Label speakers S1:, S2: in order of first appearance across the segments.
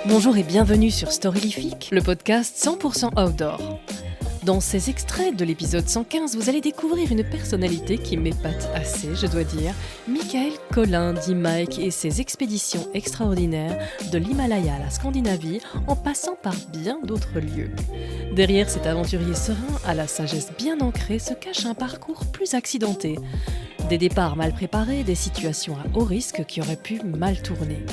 S1: Bonjour et bienvenue sur Storylifique, le podcast 100% outdoor. Dans ces extraits de l'épisode 115, vous allez découvrir une personnalité qui m'épate assez, je dois dire, Michael Collin, dit Mike, et ses expéditions extraordinaires de l'Himalaya à la Scandinavie, en passant par bien d'autres lieux. Derrière cet aventurier serein, à la sagesse bien ancrée, se cache un parcours plus accidenté. Des départs mal préparés, des situations à haut risque qui auraient pu mal tourner.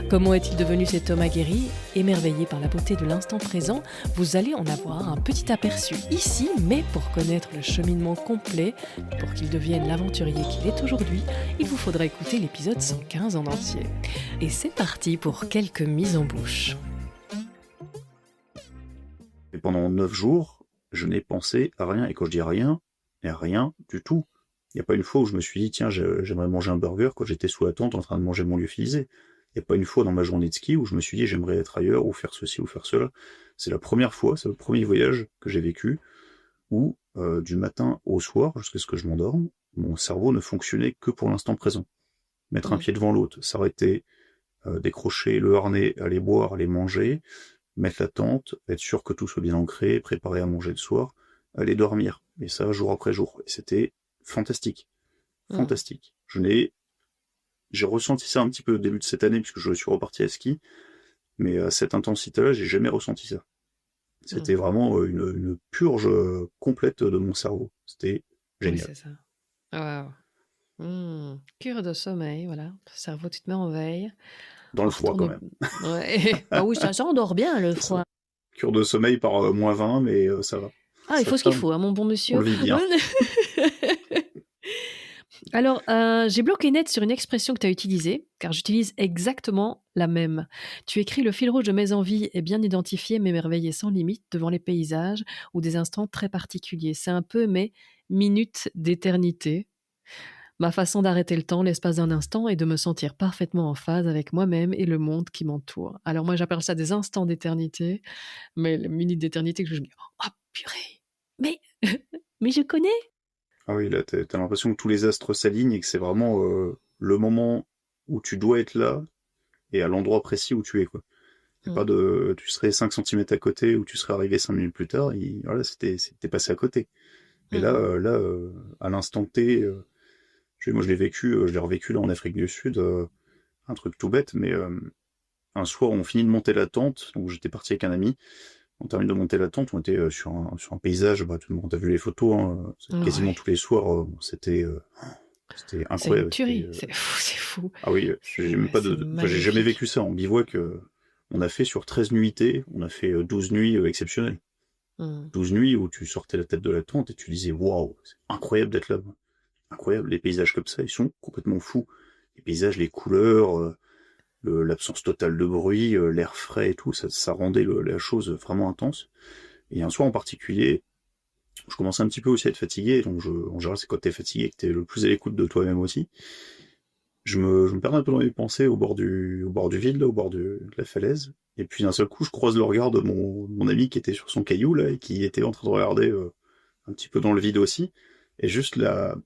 S1: Comment est-il devenu cet homme aguerri? Émerveillé par la beauté de l'instant présent, vous allez en avoir un petit aperçu ici, mais pour connaître le cheminement complet, pour qu'il devienne l'aventurier qu'il est aujourd'hui, il vous faudra écouter l'épisode 115 en entier. Et c'est parti pour quelques mises en bouche.
S2: Et pendant 9 jours, je n'ai pensé à rien, et quand je dis rien du tout. Il n'y a pas une fois où je me suis dit, tiens, j'aimerais manger un burger quand j'étais sous la tente en train de manger mon lyophilisé. Il n'y a pas une fois dans ma journée de ski où je me suis dit, j'aimerais être ailleurs, ou faire ceci, ou faire cela. C'est la première fois, c'est le premier voyage que j'ai vécu, où du matin au soir, jusqu'à ce que je m'endorme, mon cerveau ne fonctionnait que pour l'instant présent. Mettre un pied devant l'autre, s'arrêter, décrocher le harnais, aller boire, aller manger, mettre la tente, être sûr que tout soit bien ancré, préparer à manger le soir, aller dormir. Et ça, jour après jour. Et c'était fantastique. Fantastique. J'ai ressenti ça un petit peu au début de cette année, puisque je suis reparti à ski, mais à cette intensité-là, j'ai jamais ressenti ça. C'était vraiment une purge complète de mon cerveau. C'était génial.
S1: Oui, c'est ça. Waouh. Cure de sommeil, voilà. Le cerveau, tu te mets en veille.
S2: Dans le froid, quand même.
S1: Ouais. Ah oui, ça endort bien, le froid.
S2: Cure de sommeil par -20, mais ça va.
S1: Ah, il faut ce qu'il faut, hein, mon bon monsieur.
S2: On le vit bien.
S1: Alors, j'ai bloqué net sur une expression que tu as utilisée, car j'utilise exactement la même. Tu écris: le fil rouge de mes envies est bien identifié, m'émerveiller sans limite devant les paysages ou des instants très particuliers. C'est un peu mes minutes d'éternité, ma façon d'arrêter le temps l'espace d'un instant et de me sentir parfaitement en phase avec moi-même et le monde qui m'entoure. Alors moi, j'appelle ça des instants d'éternité, mais les minutes d'éternité que je me dis: oh purée, mais mais je connais.
S2: Ah oui, là, t'as l'impression que tous les astres s'alignent et que c'est vraiment le moment où tu dois être là et à l'endroit précis où tu es, quoi. C'est pas tu serais 5 cm à côté ou tu serais arrivé 5 minutes plus tard, et voilà, c'était passé à côté. Mais là, à l'instant T, moi je l'ai revécu là en Afrique du Sud, un truc tout bête, mais un soir on finit de monter la tente, donc j'étais parti avec un ami. On termine de monter la tente, on était sur un paysage, tout le monde a vu les photos, hein, quasiment tous les soirs, c'était incroyable.
S1: C'est une tuerie, c'est fou.
S2: Ah oui, j'ai jamais vécu ça en bivouac. On a fait sur 13 nuitées, on a fait 12 nuits exceptionnelles. 12 nuits où tu sortais la tête de la tente et tu disais, waouh, c'est incroyable d'être là. Incroyable, les paysages comme ça, ils sont complètement fous. Les paysages, les couleurs, l'absence totale de bruit, l'air frais et tout, ça rendait la chose vraiment intense. Et un soir en particulier, je commençais un petit peu aussi à être fatigué, donc en général c'est quand t'es fatigué que t'es le plus à l'écoute de toi-même aussi. Je me perds un peu dans mes pensées au bord du vide, là, au bord de la falaise, et puis d'un seul coup je croise le regard de mon ami qui était sur son caillou là, et qui était en train de regarder un petit peu dans le vide aussi, et juste là,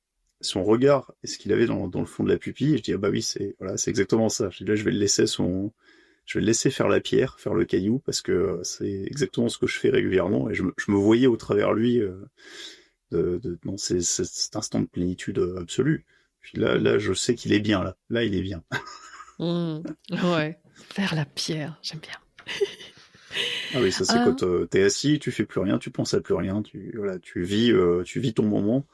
S2: son regard et ce qu'il avait dans le fond de la pupille, je dis ah bah oui, c'est exactement ça. Je dis là je vais le laisser faire la pierre, faire le caillou, parce que c'est exactement ce que je fais régulièrement, et je me voyais au travers lui dans cet instant de plénitude absolue. Puis là je sais qu'il est bien là il est bien.
S1: Ouais, faire la pierre, j'aime bien.
S2: Ah oui, ça c'est quand t'es assis, tu fais plus rien, tu penses à plus rien, tu vis ton moment.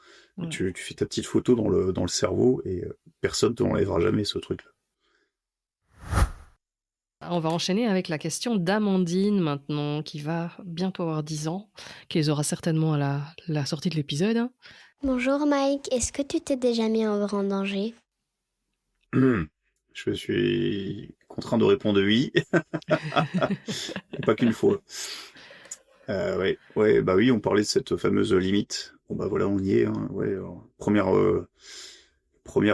S2: Tu fais ta petite photo dans le cerveau et personne te l'enlèvera jamais, ce truc-là.
S1: On va enchaîner avec la question d'Amandine maintenant, qui va bientôt avoir 10 ans, qui les aura certainement à la sortie de l'épisode.
S3: Bonjour Mike, est-ce que tu t'es déjà mis en grand danger?
S2: Je suis contraint de répondre oui. Pas qu'une fois. Ouais, bah oui, on parlait de cette fameuse limite. Bon bah voilà, on y est. Hein. Ouais, première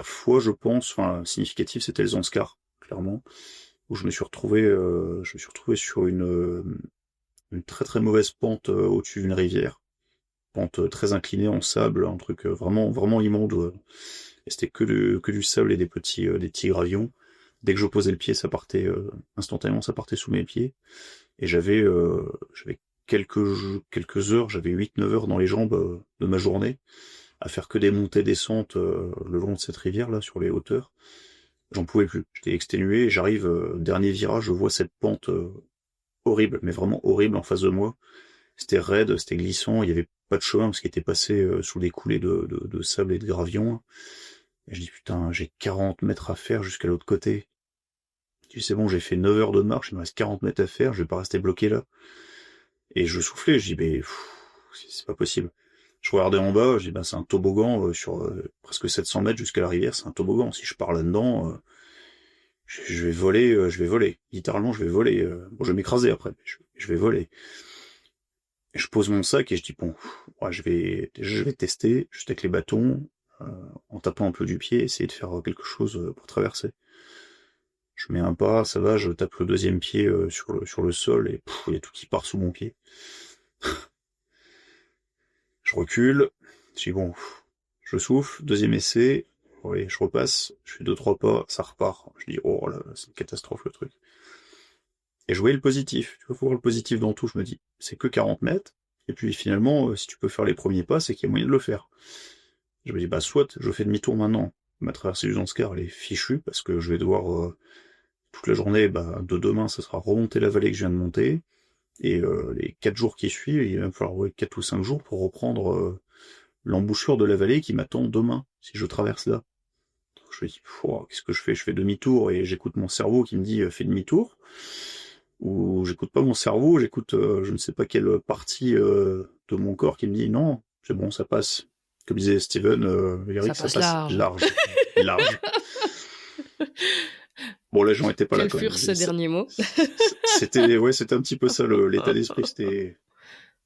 S2: fois, je pense, significative, c'était le Zanskar, clairement, où je me suis retrouvé sur une très très mauvaise pente au-dessus d'une rivière. pente très inclinée en sable, un truc vraiment, vraiment immonde. Et c'était que du sable et des petits gravillons. Dès que je posais le pied, ça partait instantanément, ça partait sous mes pieds. Et j'avais quelques heures, j'avais 8-9 heures dans les jambes de ma journée, à faire que des montées descentes le long de cette rivière là, sur les hauteurs. J'en pouvais plus, j'étais exténué, et j'arrive, dernier virage, je vois cette pente horrible, mais vraiment horrible en face de moi. C'était raide, c'était glissant, il y avait pas de chemin parce qu'il était passé sous des coulées de sable et de gravillon. Et je dis putain, j'ai 40 mètres à faire jusqu'à l'autre côté. Je dis c'est bon, j'ai fait 9 heures de marche, il me reste 40 mètres à faire, je vais pas rester bloqué là. Et je soufflais, je dis mais c'est pas possible. Je regardais en bas, je dis c'est un toboggan sur presque 700 mètres jusqu'à la rivière, c'est un toboggan. Si je pars là-dedans, je vais voler. Littéralement, je vais voler. Bon, je vais m'écraser après, mais je vais voler. Et je pose mon sac et je dis bon, ouais, je vais tester, juste avec les bâtons, en tapant un peu du pied, essayer de faire quelque chose pour traverser. Je mets un pas, ça va, je tape le deuxième pied sur le sol et il y a tout qui part sous mon pied. Je recule, je dis bon, je souffle, deuxième essai, oui, je repasse, je fais 2-3 pas, ça repart. Je dis oh là, c'est une catastrophe le truc. Et je voyais le positif, tu vois, faut voir le positif dans tout, je me dis, c'est que 40 mètres, et puis finalement, si tu peux faire les premiers pas, c'est qu'il y a moyen de le faire. Je me dis, soit, je fais demi-tour maintenant, ma traversée du Zanskar, elle est fichue, parce que je vais devoir, toute la journée, de demain, ça sera remonter la vallée que je viens de monter, et les 4 jours qui suivent, il va me falloir 4 ou 5 jours pour reprendre l'embouchure de la vallée qui m'attend demain, si je traverse là. Donc je me dis, qu'est-ce que je fais? Je fais demi-tour, et j'écoute mon cerveau qui me dit, fais demi-tour, ou j'écoute pas mon cerveau, j'écoute je ne sais pas quelle partie de mon corps qui me dit non, c'est bon, ça passe. Comme disait Steven Eric, ça passe large. Large. Bon, là, j'en étais pas là quand même.
S1: Quels furent ces derniers mots?
S2: C'était un petit peu ça l'état d'esprit. C'était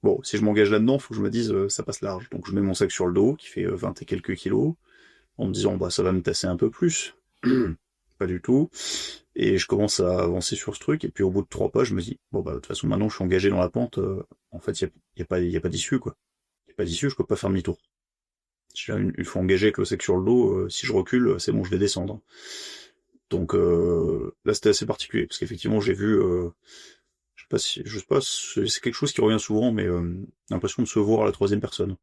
S2: bon, si je m'engage là-dedans, faut que je me dise ça passe large. Donc je mets mon sac sur le dos qui fait 20 et quelques kilos, en me disant ça va me tasser un peu plus. Pas du tout. Et je commence à avancer sur ce truc, et puis au bout de 3 pas, je me dis, de toute façon, maintenant, je suis engagé dans la pente, en fait, il y a pas d'issue, quoi. Il y a pas d'issue, je peux pas faire demi-tour. Une fois engagé avec le sac sur le dos, si je recule, c'est bon, je vais descendre. Donc, là, c'était assez particulier, parce qu'effectivement, j'ai vu, je sais pas, c'est quelque chose qui revient souvent, mais l'impression de se voir à la troisième personne.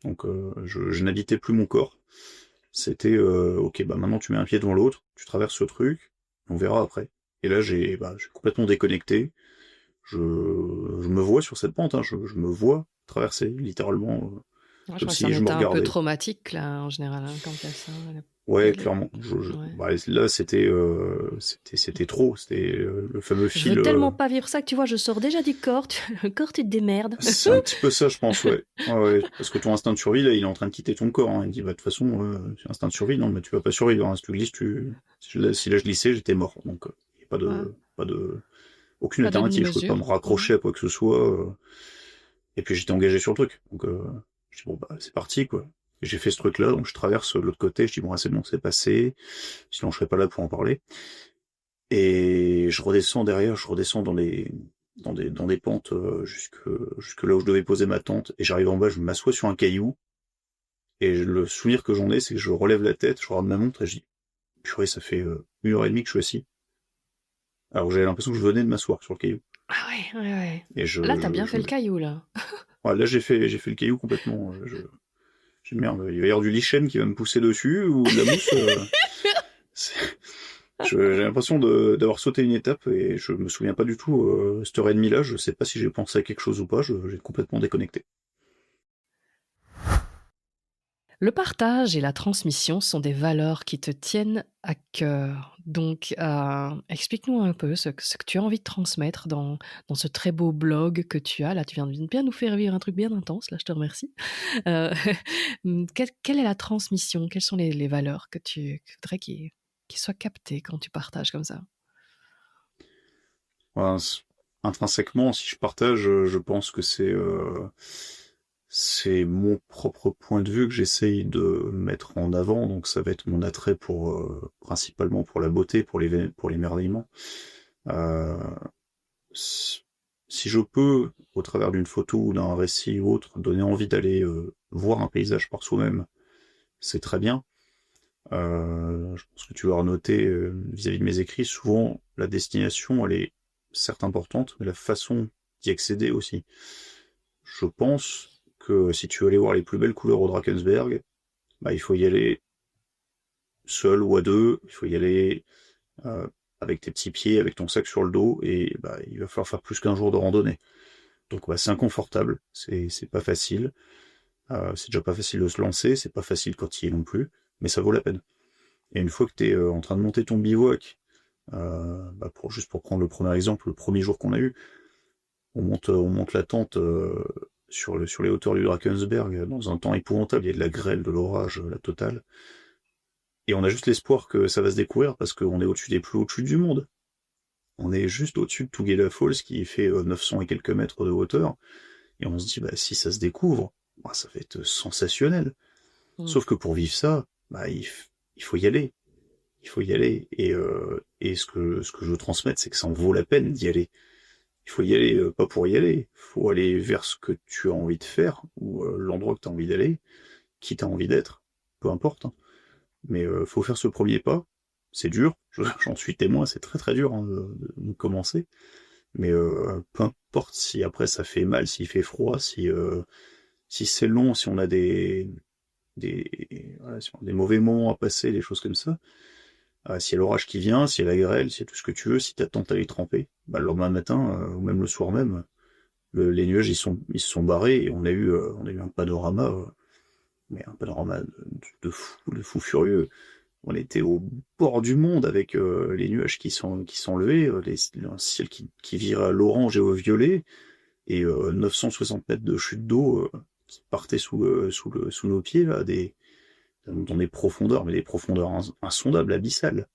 S2: Donc, je n'habitais plus mon corps. C'était, ok, maintenant tu mets un pied devant l'autre, tu traverses ce truc, on verra après. Et là, j'ai complètement déconnecté. Je me vois sur cette pente, je me vois traverser, littéralement, comme si je me regardais.
S1: C'est un peu traumatique, là, en général, quand il y a ça.
S2: Ouais, clairement. Là, c'était trop. C'était le fameux fil.
S1: Je veux tellement pas vivre ça que tu vois, je sors déjà du corps. Le corps, tu te démerdes.
S2: C'est un petit peu ça, je pense, ouais. Ouais. Parce que ton instinct de survie, là, il est en train de quitter ton corps. Il dit, de toute façon, c'est instinct de survie. Non, mais tu vas pas survivre. Si tu glisses, si là, je glissais, j'étais mort. Donc, il n'y a aucune alternative. Je peux pas me raccrocher à quoi que ce soit. Et puis, j'étais engagé sur le truc. Donc, je dis, c'est parti, quoi. Et j'ai fait ce truc-là, donc je traverse de l'autre côté, je dis c'est bon, c'est passé, sinon je serais pas là pour en parler. Et je redescends derrière, dans des pentes jusque là où je devais poser ma tente, et j'arrive en bas, je m'assois sur un caillou, et le souvenir que j'en ai, c'est que je relève la tête, je regarde ma montre, et je dis, purée, ça fait 1h30 que je suis assis. Alors j'avais l'impression que je venais de m'asseoir sur le caillou.
S1: Ah ouais.
S2: Et
S1: là, t'as bien fait le caillou, là.
S2: Ouais, là, j'ai fait le caillou complètement. J'ai dit, merde, il va y avoir du lichen qui va me pousser dessus, ou de la mousse. J'ai l'impression d'avoir sauté une étape, et je me souviens pas du tout, cette heure et demie là, je sais pas si j'ai pensé à quelque chose ou pas, j'ai complètement déconnecté.
S1: Le partage et la transmission sont des valeurs qui te tiennent à cœur. Donc, explique-nous un peu ce que tu as envie de transmettre dans ce très beau blog que tu as. Là, tu viens de bien nous faire vivre un truc bien intense. Là, je te remercie. Quelle est la transmission? Quelles sont les valeurs que tu voudrais qu'ils soient captées quand tu partages comme ça?
S2: Intrinsèquement, si je partage, je pense que c'est mon propre point de vue que j'essaye de mettre en avant, donc ça va être mon attrait principalement pour la beauté, pour l'émerveillement. si je peux, au travers d'une photo ou d'un récit ou autre, donner envie d'aller voir un paysage par soi-même, c'est très bien. Je pense que tu l'auras noté vis-à-vis de mes écrits, souvent la destination elle est certes importante, mais la façon d'y accéder aussi. Je pense que si tu veux aller voir les plus belles couleurs au Drakensberg, bah, il faut y aller seul ou à deux, il faut y aller avec tes petits pieds, avec ton sac sur le dos, et bah, il va falloir faire plus qu'un jour de randonnée. Donc bah, c'est inconfortable, c'est pas facile, c'est déjà pas facile de se lancer, c'est pas facile quand il y est non plus, mais ça vaut la peine. Et une fois que tu es en train de monter ton bivouac, bah juste pour prendre le premier exemple, le premier jour qu'on a eu, on monte la tente sur les hauteurs du Drakensberg dans un temps épouvantable, il y a de la grêle, de l'orage, la totale. Et on a juste l'espoir que ça va se découvrir parce qu'on est au-dessus des plus hauts chutes du monde. On est juste au-dessus de Tugela Falls qui fait 900 et quelques mètres de hauteur. Et on se dit, bah, si ça se découvre, bah, ça va être sensationnel. Sauf que pour vivre ça, bah, il faut y aller. Il faut y aller. Et ce que je veux transmettre, c'est que ça en vaut la peine d'y aller. Il faut y aller pas pour y aller. Il faut aller vers ce que tu as envie de faire, ou l'endroit que tu as envie d'aller, qui t'as envie d'être. Peu importe. Hein. Mais faut faire ce premier pas. C'est dur, j'en suis témoin, c'est très très dur hein, de commencer. Mais peu importe si après ça fait mal, s'il fait froid, si c'est long, si on a des mauvais moments à passer, des choses comme ça, s'il y a l'orage qui vient, s'il y a la grêle, s'il y a tout ce que tu veux, si t'attends d'aller tremper, bah, le lendemain matin, ou même le soir même, les nuages ils se sont barrés et on a eu un panorama, mais un panorama de fou furieux. On était au bord du monde avec les nuages qui sont levés, un ciel qui vire à l'orange et au violet, et 960 mètres de chute d'eau qui partait sous nos pieds, là, dans des profondeurs, mais des profondeurs insondables, abyssales.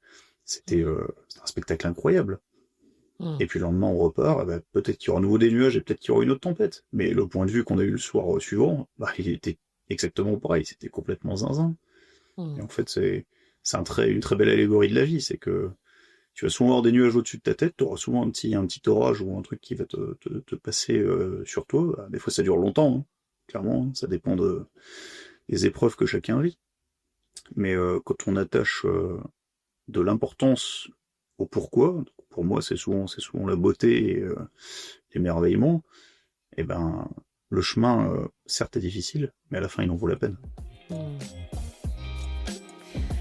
S2: C'était un spectacle incroyable. Et puis le lendemain, on repart, bah, peut-être qu'il y aura à nouveau des nuages et peut-être qu'il y aura une autre tempête. Mais le point de vue qu'on a eu le soir suivant, bah, il était exactement pareil, c'était complètement zinzin. Et en fait, c'est une très belle allégorie de la vie, c'est que tu vas souvent avoir des nuages au-dessus de ta tête, tu auras souvent un petit orage ou un truc qui va te passer sur toi. Des fois ça dure longtemps, hein. Clairement, hein. Ça dépend des épreuves que chacun vit. Mais quand on attache de l'importance au pourquoi, pour moi c'est souvent la beauté et l'émerveillement, et ben le chemin certes est difficile, mais à la fin il en vaut la peine.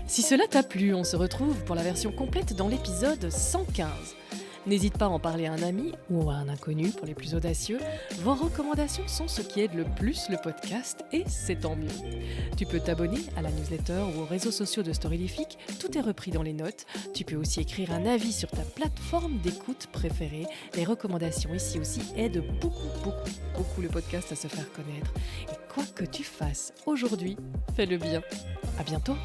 S1: Si cela t'a plu, on se retrouve pour la version complète dans l'épisode 115. N'hésite pas à en parler à un ami ou à un inconnu pour les plus audacieux. Vos recommandations sont ce qui aide le plus le podcast et c'est tant mieux. Tu peux t'abonner à la newsletter ou aux réseaux sociaux de Storylific, tout est repris dans les notes. Tu peux aussi écrire un avis sur ta plateforme d'écoute préférée. Les recommandations ici aussi aident beaucoup le podcast à se faire connaître. Et quoi que tu fasses aujourd'hui, fais-le bien. À bientôt.